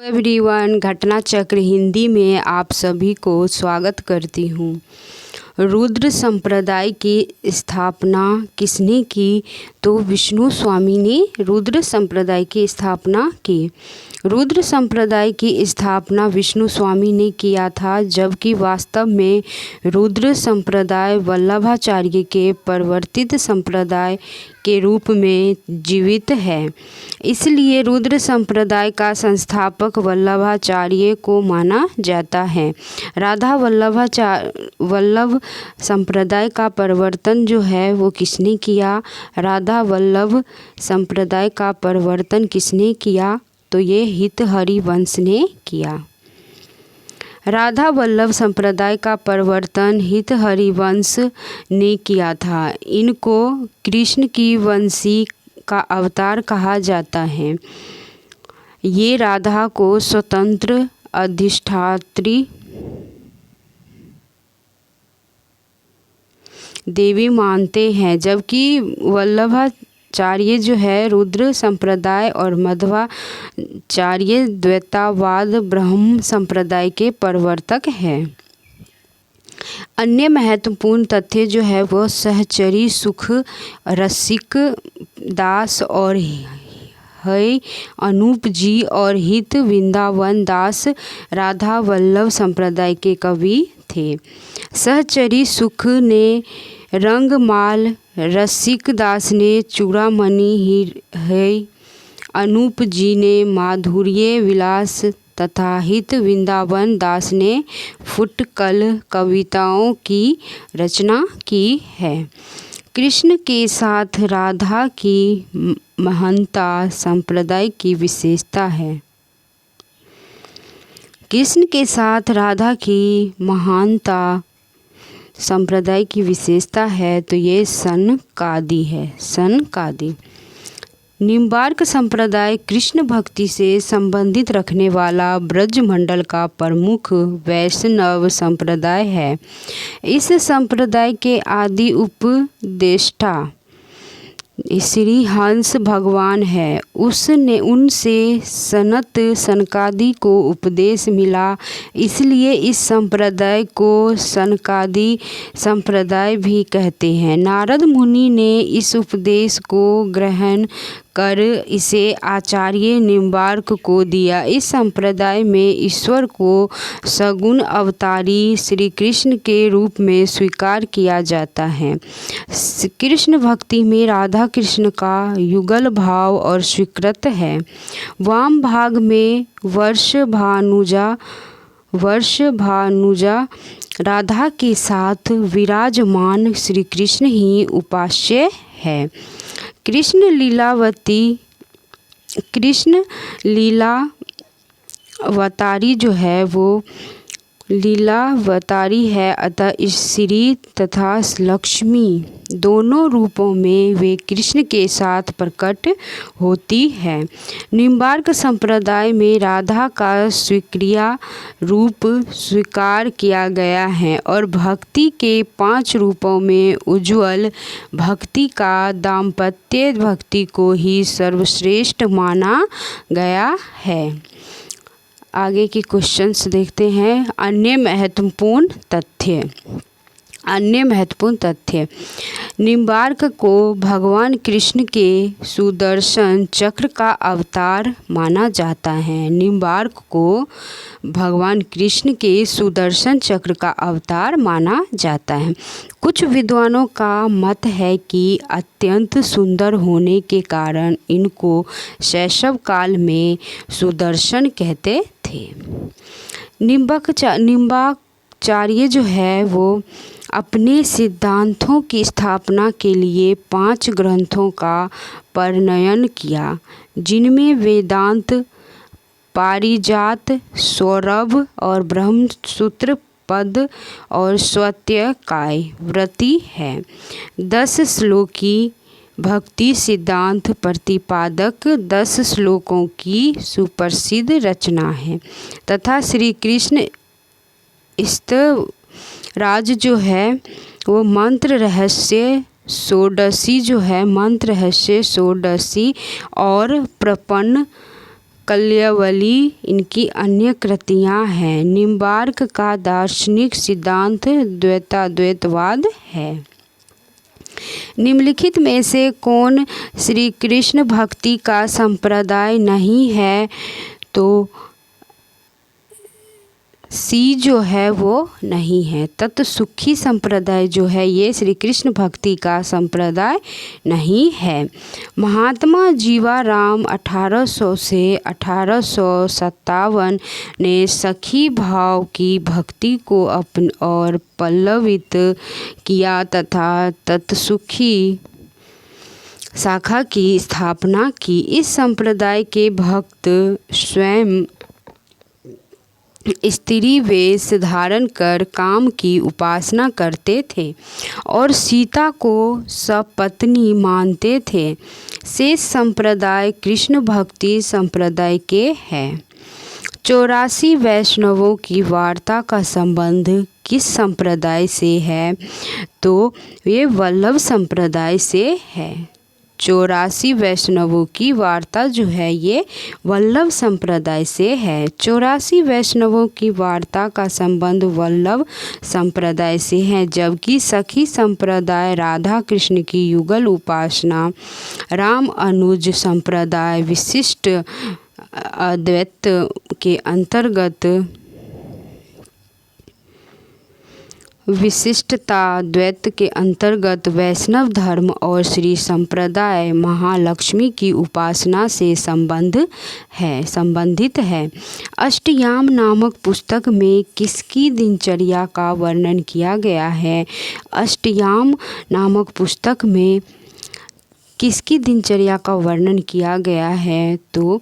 Everyone, घटना चक्र हिंदी में आप सभी को स्वागत करती हूँ। रुद्र संप्रदाय की स्थापना किसने की? तो विष्णु स्वामी ने रुद्र संप्रदाय की स्थापना की। रुद्र संप्रदाय की स्थापना विष्णु स्वामी ने किया था, जबकि वास्तव में रुद्र संप्रदाय वल्लभाचार्य के परिवर्तित संप्रदाय के रूप में जीवित है। इसलिए रुद्र संप्रदाय का संस्थापक वल्लभाचार्य को माना जाता है। राधा वल्लभ संप्रदाय का परिवर्तन जो है वो किसने किया? राधा वल्लभ संप्रदाय का परिवर्तन किसने किया? तो ये हितहरि वंश ने किया। राधा वल्लभ संप्रदाय का परिवर्तन हितहरि वंश ने किया था। इनको कृष्ण की वंशी का अवतार कहा जाता है। ये राधा को स्वतंत्र अधिष्ठात्री देवी मानते हैं, जबकि वल्लभाचार्य जो है रुद्र संप्रदाय और मध्वाचार्य द्वैतवाद ब्रह्म संप्रदाय के प्रवर्तक हैं। अन्य महत्वपूर्ण तथ्य जो है वो सहचरी सुख रसिक दास और है अनूप जी और हित वृंदावन दास राधा वल्लभ संप्रदाय के कवि थे। सहचरी सुख ने रंगमाल, रसिक दास ने चूड़ामणि है, अनूप जी ने माधुर्य विलास तथा हित वृंदावन दास ने फुटकल कविताओं की रचना की है। कृष्ण के साथ राधा की महानता संप्रदाय की विशेषता है। कृष्ण के साथ राधा की महानता संप्रदाय की विशेषता है, तो ये सनकादि है। सनकादि निम्बार्क संप्रदाय कृष्ण भक्ति से संबंधित रखने वाला ब्रज मंडल का प्रमुख वैष्णव संप्रदाय है। इस संप्रदाय के आदि उपदेष्टा श्री हंस भगवान है। उनसे सनत सनकादि को उपदेश मिला, इसलिए इस संप्रदाय को सनकादि संप्रदाय भी कहते हैं। नारद मुनि ने इस उपदेश को ग्रहण कर इसे आचार्य निम्बार्क को दिया। इस संप्रदाय में ईश्वर को सगुण अवतारी श्री कृष्ण के रूप में स्वीकार किया जाता है। कृष्ण भक्ति में राधा कृष्ण का युगल भाव और स्वीकृत है। वाम भाग में वर्षभानुजा राधा के साथ विराजमान श्री कृष्ण ही उपास्य है। कृष्ण लीलावतारी जो है वो लीलावतारी है, अतः श्री तथा लक्ष्मी दोनों रूपों में वे कृष्ण के साथ प्रकट होती है। निम्बार्क संप्रदाय में राधा का स्वीक्रिय रूप स्वीकार किया गया है और भक्ति के 5 रूपों में उज्ज्वल भक्ति का दाम्पत्य भक्ति को ही सर्वश्रेष्ठ माना गया है। आगे के क्वेश्चंस देखते हैं। अन्य महत्वपूर्ण तथ्य निम्बार्क को भगवान कृष्ण के सुदर्शन चक्र का अवतार माना जाता है। निम्बार्क को भगवान कृष्ण के सुदर्शन चक्र का अवतार माना जाता है। कुछ विद्वानों का मत है कि अत्यंत सुंदर होने के कारण इनको शैशव काल में सुदर्शन कहते थे। निम्बार्काचार्य जो है वो अपने सिद्धांतों की स्थापना के लिए 5 ग्रंथों का प्रणयन किया, जिनमें वेदांत, पारिजात, सौरभ और ब्रह्मसूत्र पद और स्वत्यकाय वृत्ति है। 10 श्लोकी भक्ति सिद्धांत प्रतिपादक 10 श्लोकों की सुप्रसिद्ध रचना है तथा श्री कृष्ण स्तवराज जो है वो मंत्र रहस्य षोडशी और प्रपन्न कल्यावली इनकी अन्य कृतियां हैं। निम्बार्क का दार्शनिक सिद्धांत द्वैताद्वैतवाद है। निम्नलिखित में से कौन श्री कृष्ण भक्ति का संप्रदाय नहीं है? तो सी जो है वो नहीं है। तत्सुखी संप्रदाय जो है ये श्री कृष्ण भक्ति का संप्रदाय नहीं है। महात्मा जीवाराम 1800 से 1857 ने सखी भाव की भक्ति को अपनी ओर पल्लवित किया तथा तत्सुखी शाखा की स्थापना की। इस संप्रदाय के भक्त स्वयं स्त्री वेश धारण कर काम की उपासना करते थे और सीता को सपत्नी मानते थे। शेष संप्रदाय कृष्ण भक्ति संप्रदाय के हैं। 84 वैष्णवों की वार्ता का संबंध किस संप्रदाय से है? तो ये वल्लभ संप्रदाय से है। 84 वैष्णवों की वार्ता जो है ये वल्लभ संप्रदाय से है। 84 वैष्णवों की वार्ता का संबंध वल्लभ संप्रदाय से है, जबकि सखी संप्रदाय राधा कृष्ण की युगल उपासना, राम अनुज संप्रदाय विशिष्ट अद्वैत के अंतर्गत विशिष्टताद्वैत के अंतर्गत वैष्णव धर्म और श्री संप्रदाय महालक्ष्मी की उपासना से संबंधित है। अष्टयाम नामक पुस्तक में किसकी दिनचर्या का वर्णन किया गया है? अष्टयाम नामक पुस्तक में किसकी दिनचर्या का वर्णन किया गया है? तो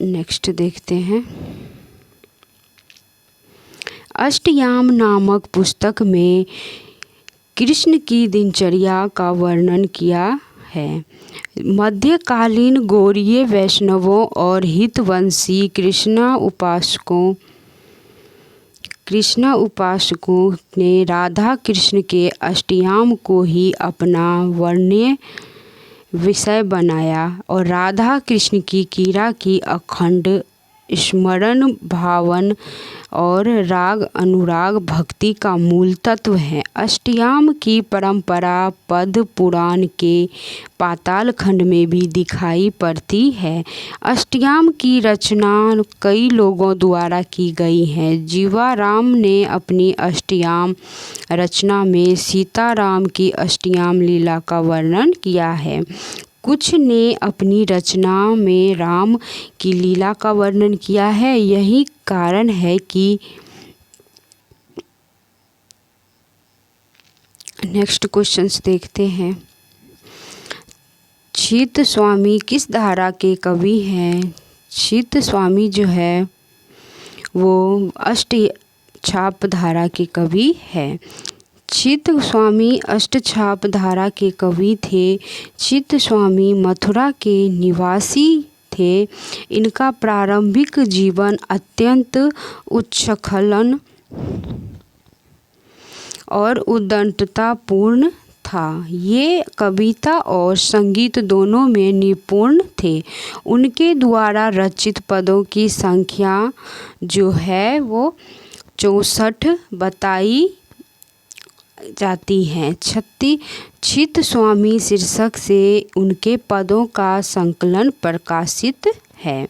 नेक्स्ट देखते हैं। अष्टयाम नामक पुस्तक में कृष्ण की दिनचर्या का वर्णन किया है। मध्यकालीन गौड़ीय वैष्णवों और हितवंशी कृष्ण उपासकों ने राधा कृष्ण के अष्टयाम को ही अपना वर्ण्य विषय बनाया और राधा कृष्ण की कीड़ा की अखंड स्मरण भावन और राग अनुराग भक्ति का मूल तत्व है। अष्टयाम की परंपरा पद्म पुराण के पाताल खंड में भी दिखाई पड़ती है। अष्टयाम की रचना कई लोगों द्वारा की गई है। जीवाराम ने अपनी अष्टयाम रचना में सीताराम की अष्टयाम लीला का वर्णन किया है। कुछ ने अपनी रचना में राम की लीला का वर्णन किया है। यही कारण है कि नेक्स्ट क्वेश्चंस देखते हैं। चित्त स्वामी किस धारा के कवि हैं? चित्त स्वामी जो है वो अष्टछाप धारा के कवि है। चित्त स्वामी अष्टछाप धारा के कवि थे। चित्त स्वामी मथुरा के निवासी थे। इनका प्रारंभिक जीवन अत्यंत उच्छृंखल और उद्दंडतापूर्ण था। ये कविता और संगीत दोनों में निपुण थे। उनके द्वारा रचित पदों की संख्या जो है वो 64 बताई जाती हैं। चित्त स्वामी शीर्षक से उनके पदों का संकलन प्रकाशित है।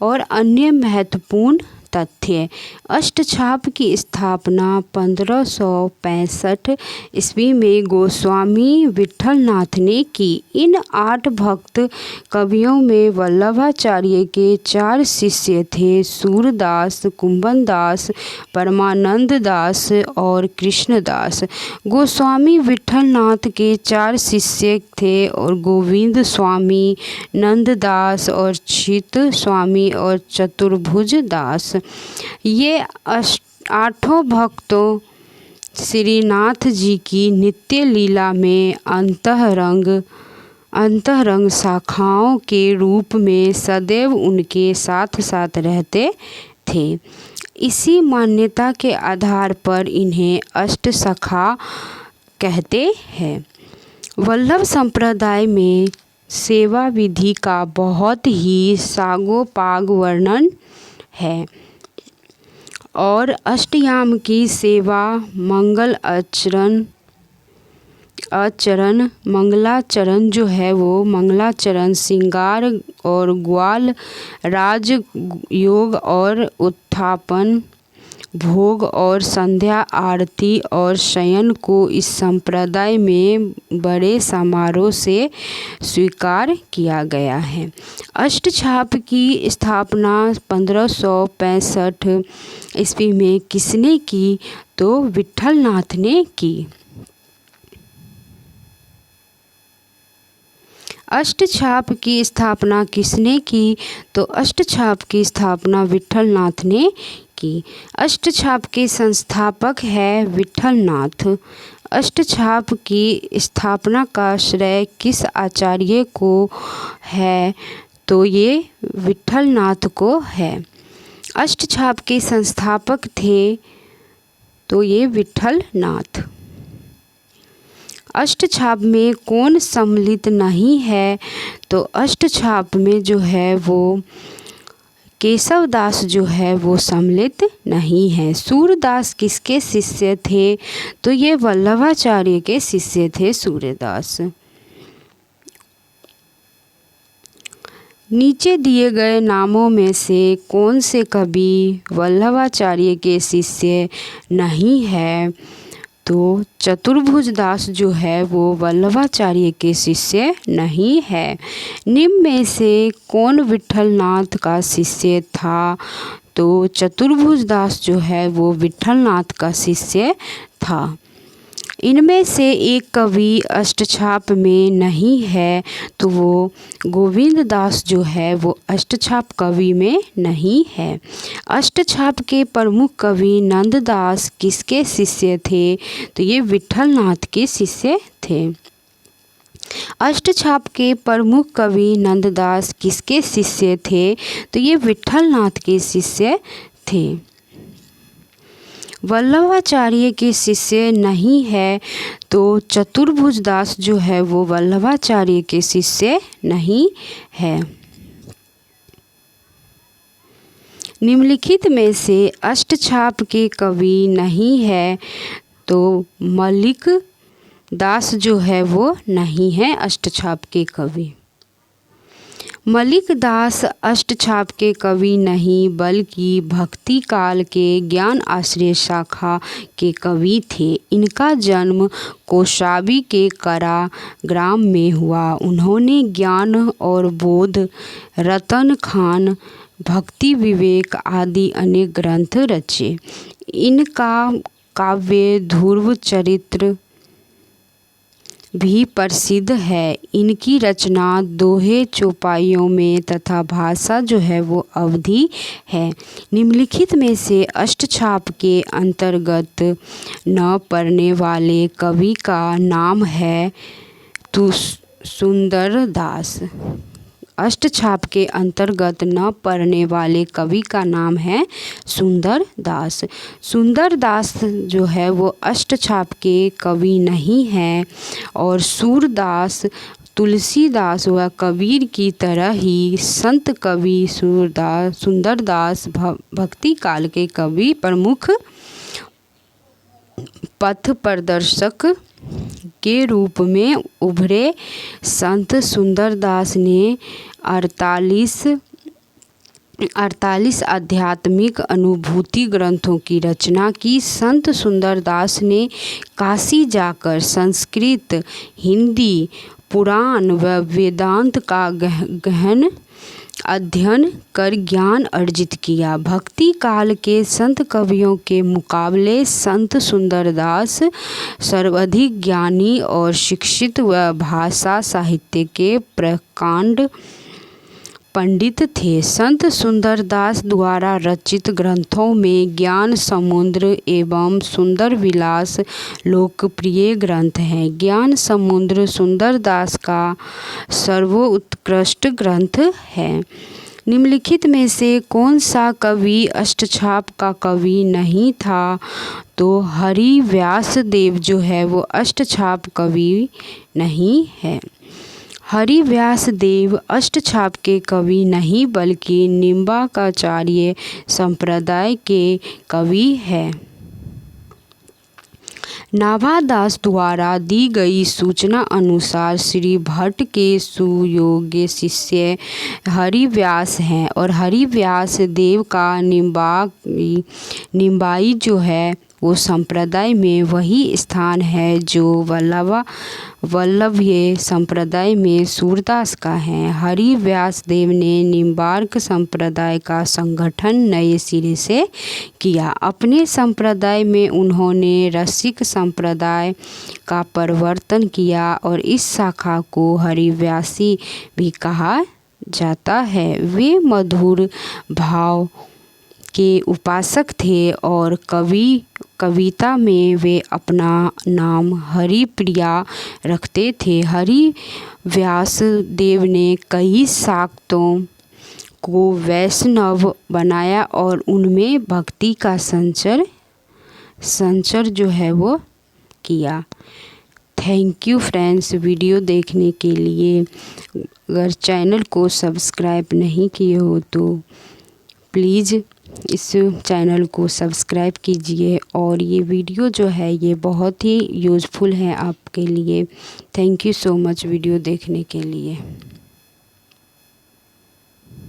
और अन्य महत्वपूर्ण तथ्य। अष्टछाप की स्थापना 1565 ईस्वी में गोस्वामी विठलनाथ ने की। इन 8 भक्त कवियों में वल्लभाचार्य के 4 शिष्य थे, सूरदास, कुंभनदास, परमानंद दास और कृष्णदास। गोस्वामी विठलनाथ के 4 शिष्य थे और गोविंद स्वामी, नंददास और चित्त स्वामी और चतुर्भुज दास। ये 8 भक्तों श्रीनाथ जी की नित्य लीला में अंतरंग शाखाओं के रूप में सदैव उनके साथ साथ रहते थे। इसी मान्यता के आधार पर इन्हें अष्टसखा कहते हैं। वल्लभ संप्रदाय में सेवा विधि का बहुत ही सागोपाग वर्णन है और अष्टयाम की सेवा मंगलाचरण जो है वो मंगलाचरण, श्रृंगार और ग्वाल राज योग और उत्थापन, भोग और संध्या आरती और शयन को इस संप्रदाय में बड़े समारोह से स्वीकार किया गया है। अष्टछाप की स्थापना 1565 ईस्वी में किसने की? तो विट्ठलनाथ ने की। अष्टछाप की स्थापना किसने की? तो अष्टछाप की स्थापना विट्ठलनाथ ने की। अष्टछाप के संस्थापक है विट्ठलनाथ। अष्टछाप की स्थापना का श्रेय किस आचार्य को है? तो ये विट्ठलनाथ को है। अष्टछाप के संस्थापक थे तो ये विट्ठलनाथ। अष्टछाप में कौन सम्मिलित नहीं है? तो अष्टछाप में जो है वो केशवदास जो है वो सम्मिलित नहीं है। सूरदास किसके शिष्य थे? तो ये वल्लभाचार्य के शिष्य थे सूरदास। नीचे दिए गए नामों में से कौन से कवि वल्लभाचार्य के शिष्य नहीं है? तो चतुर्भुज दास जो है वो वल्लभाचार्य के शिष्य नहीं है। निम्न में से कौन विट्ठलनाथ का शिष्य था? तो चतुर्भुज दास जो है वो विट्ठलनाथ का शिष्य था। इनमें से एक कवि अष्टछाप में नहीं है तो वो गोविंद दास जो है वो अष्टछाप कवि में नहीं है। अष्टछाप के प्रमुख कवि नंददास किसके शिष्य थे? तो ये विट्ठलनाथ के शिष्य थे। अष्टछाप के प्रमुख कवि नंददास किसके शिष्य थे? तो ये विट्ठलनाथ के शिष्य थे। वल्लभाचार्य के शिष्य नहीं है तो चतुर्भुज दास जो है वो वल्लभाचार्य के शिष्य नहीं है। निम्नलिखित में से अष्टछाप के कवि नहीं है तो मलिक दास जो है वो नहीं है अष्टछाप के कवि। मलिक दास अष्टछाप के कवि नहीं बल्कि भक्ति काल के ज्ञान आश्रय शाखा के कवि थे। इनका जन्म कौशाम्बी के करा ग्राम में हुआ। उन्होंने ज्ञान और बोध, रतन खान, भक्ति विवेक आदि अनेक ग्रंथ रचे। इनका काव्य ध्रुव चरित्र भी प्रसिद्ध है। इनकी रचना दोहे चौपाइयों में तथा भाषा जो है वो अवधी है। निम्नलिखित में से अष्टछाप के अंतर्गत न पड़ने वाले कवि का नाम है तो सुंदरदास। अष्टछाप के अंतर्गत न पड़ने वाले कवि का नाम है सुंदरदास। सुंदरदास जो है वो अष्टछाप के कवि नहीं है और सूरदास तुलसीदास व कबीर की तरह ही संत कवि सुंदरदास भक्ति काल के कवि प्रमुख पथ प्रदर्शक के रूप में उभरे। संत सुंदरदास ने 48 आध्यात्मिक अनुभूति ग्रंथों की रचना की। संत सुंदरदास ने काशी जाकर संस्कृत, हिंदी, पुराण व वेदांत का गहन अध्ययन कर ज्ञान अर्जित किया। भक्ति काल के संत कवियों के मुकाबले संत सुंदरदास सर्वाधिक ज्ञानी और शिक्षित व भाषा साहित्य के प्रकांड पंडित थे। संत सुंदरदास द्वारा रचित ग्रंथों में ज्ञान समुद्र एवं सुंदर विलास लोकप्रिय ग्रंथ हैं। ज्ञान समुद्र सुंदरदास का सर्वोत्कृष्ट ग्रंथ है। निम्नलिखित में से कौन सा कवि अष्टछाप का कवि नहीं था? तो हरिव्यास देव जो है वो अष्टछाप कवि नहीं है। हरिव्यास देव अष्टछाप के कवि नहीं बल्कि निम्बार्काचार्य संप्रदाय के कवि हैं। नाभादास द्वारा दी गई सूचना अनुसार श्री भट्ट के सुयोग्य शिष्य हरिव्यास हैं और हरिव्यास देव का निम्बाई जो है वो संप्रदाय में वही स्थान है जो वल्लभीय संप्रदाय में सूरदास का है। हरिव्यास देव ने निम्बार्क संप्रदाय का संगठन नए सिरे से किया। अपने संप्रदाय में उन्होंने रसिक संप्रदाय का प्रवर्तन किया और इस शाखा को हरिव्यासी भी कहा जाता है। वे मधुर भाव के उपासक थे और कविता में वे अपना नाम हरिप्रिया रखते थे। हरिव्यास देव ने कई शाक्तों को वैष्णव बनाया और उनमें भक्ति का संचर जो है वो किया। थैंक यू फ्रेंड्स वीडियो देखने के लिए। अगर चैनल को सब्सक्राइब नहीं किए हो तो प्लीज़ इस चैनल को सब्सक्राइब कीजिए और ये वीडियो जो है ये बहुत ही यूज़फुल है आपके लिए। Thank you so much video देखने के लिए।